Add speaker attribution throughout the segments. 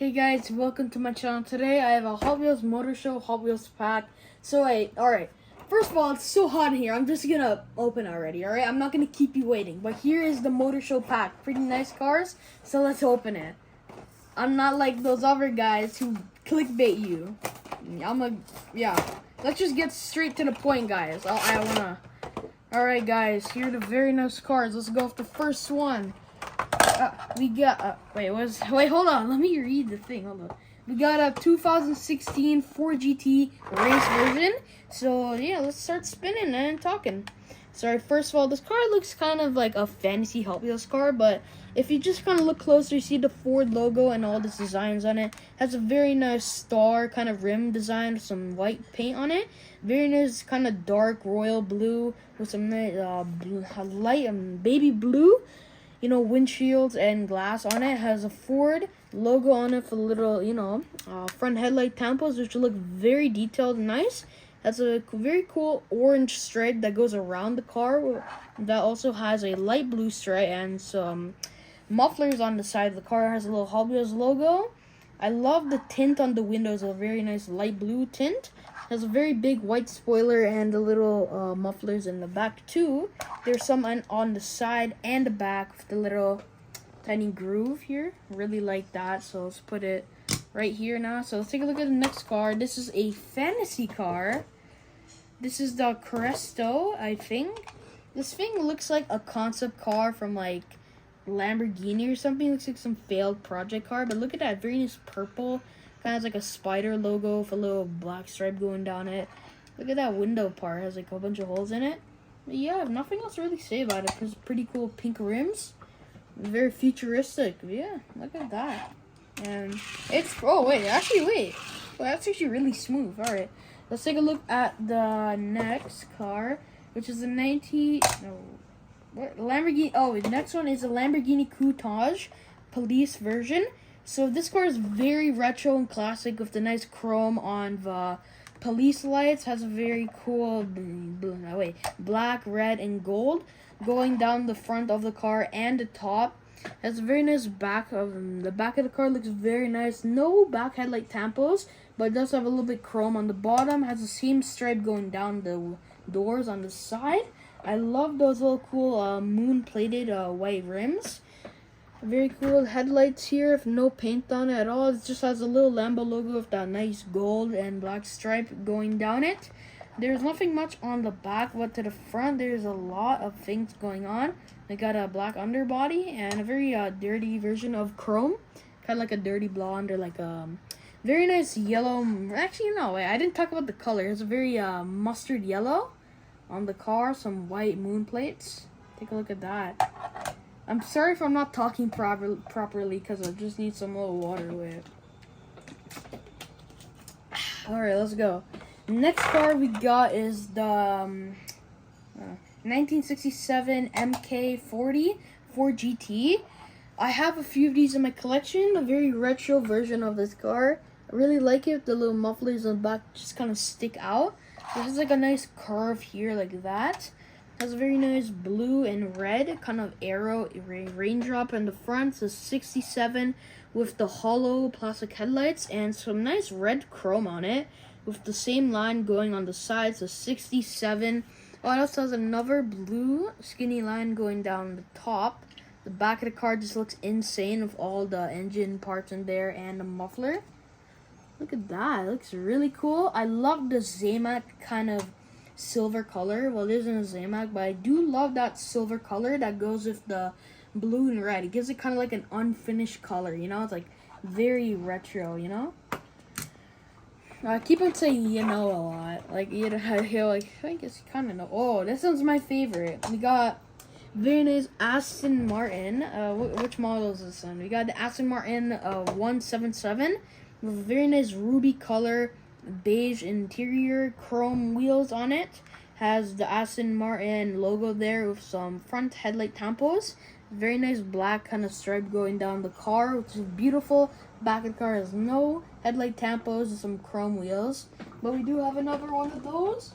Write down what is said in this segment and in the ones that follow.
Speaker 1: Hey guys, welcome to my channel. Today I have a Hot Wheels Motor Show Hot Wheels pack. So alright. First of all, it's so hot in here. I'm just gonna open already, alright? I'm not gonna keep you waiting. But here is the Motor Show pack. Pretty nice cars, so let's open it. I'm not like those other guys who clickbait you. Let's just get straight to the point, guys. Alright guys, here are the very nice cars. Let's go with the first one. Wait, hold on. Let me read the thing. Hold on. We got a 2016 Ford GT race version. So, yeah, let's start spinning and talking. Sorry, first of all, this car looks kind of like a fantasy Hot Wheels car, but if you just kind of look closer, you see the Ford logo and all these designs on it. It has a very nice star kind of rim design with some white paint on it. Very nice kind of dark royal blue with some nice light baby blue. Windshields and glass on it. Has a Ford logo on it for little, front headlight tampos, which look very detailed and nice. Has a very cool orange stripe that goes around the car. That also has a light blue stripe and some mufflers on the side of the car. Has a little Hot Wheels logo. I love the tint on the windows, a very nice light blue tint. Has a very big white spoiler and the little mufflers in the back too. There's some on the side and the back with the little tiny groove here. Really like that, so let's put it right here now. So let's take a look at the next car. This is a fantasy car. This is the Cresto, I think. This thing looks like a concept car from like Lamborghini or something. Looks like some failed project car, but look at that, very nice purple. Kind of like a spider logo with a little black stripe going down it. Look at that window part. It has like a bunch of holes in it. But yeah, nothing else to really say about it. It's pretty cool pink rims. Very futuristic. Yeah, look at that. And it's... Oh, wait. Well, that's actually really smooth. Alright. Let's take a look at the next car, which is the Lamborghini. Oh, the next one is a Lamborghini Countach police version. So this car is very retro and classic with the nice chrome on the police lights. Has a very cool black, red, and gold going down the front of the car and the top. Has a very nice back. The back of the car looks very nice. No back headlight tampos, but it does have a little bit chrome on the bottom. Has the same stripe going down the doors on the side. I love those little cool moon-plated white rims. Very cool headlights here with no paint on it at all. It just has a little Lambo logo with that nice gold and black stripe going down it. There's nothing much on the back, but to the front there's a lot of things going on. They got a black underbody and a very dirty version of chrome. Kind of like a dirty blonde or like a very nice yellow. Actually, no, wait, I didn't talk about the color. It's a very mustard yellow on the car. Some white moon plates. Take a look at that. I'm sorry if I'm not talking properly because I just need some little water with it. Alright, let's go. Next car we got is the 1967 MK40 Ford GT. I have a few of these in my collection. A very retro version of this car. I really like it. The little mufflers on the back just kind of stick out. There's like a nice curve here like that. Has a very nice blue and red kind of arrow raindrop in the front. It's a 67 with the hollow plastic headlights and some nice red chrome on it with the same line going on the sides. A 67. Oh, it also has another blue skinny line going down the top. The back of the car just looks insane with all the engine parts in there and the muffler. Look at that. It looks really cool. I love the Zamir kind of silver color. Well, it isn't a Zamir, but I do love that silver color that goes with the blue and red. It gives it kind of like an unfinished color, it's like very retro, I keep on saying a lot, like I guess you kind of know. Oh, this one's my favorite. We got very nice Aston Martin. Which model is this one? We got the Aston Martin 177 with a very nice ruby color, beige interior, chrome wheels on it. Has the Aston Martin logo there with some front headlight tampos. Very nice black kind of stripe going down the car, which is beautiful. Back of the car has no headlight tampos and some chrome wheels. But we do have another one of those.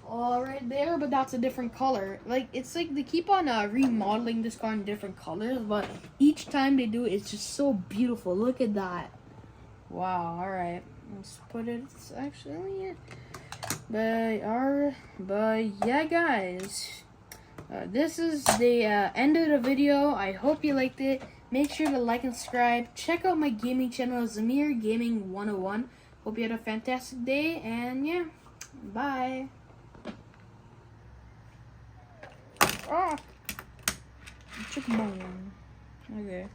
Speaker 1: All right there, but that's a different color. It's like they keep on remodeling this car in different colors, but each time they do it, it's just so beautiful. Look at that. Wow. All right. Let's put it. It's actually. But yeah, guys. This is the end of the video. I hope you liked it. Make sure to like and subscribe. Check out my gaming channel, Zamir Gaming 101. Hope you had a fantastic day, and yeah, bye. Ah, chicken bone. Okay.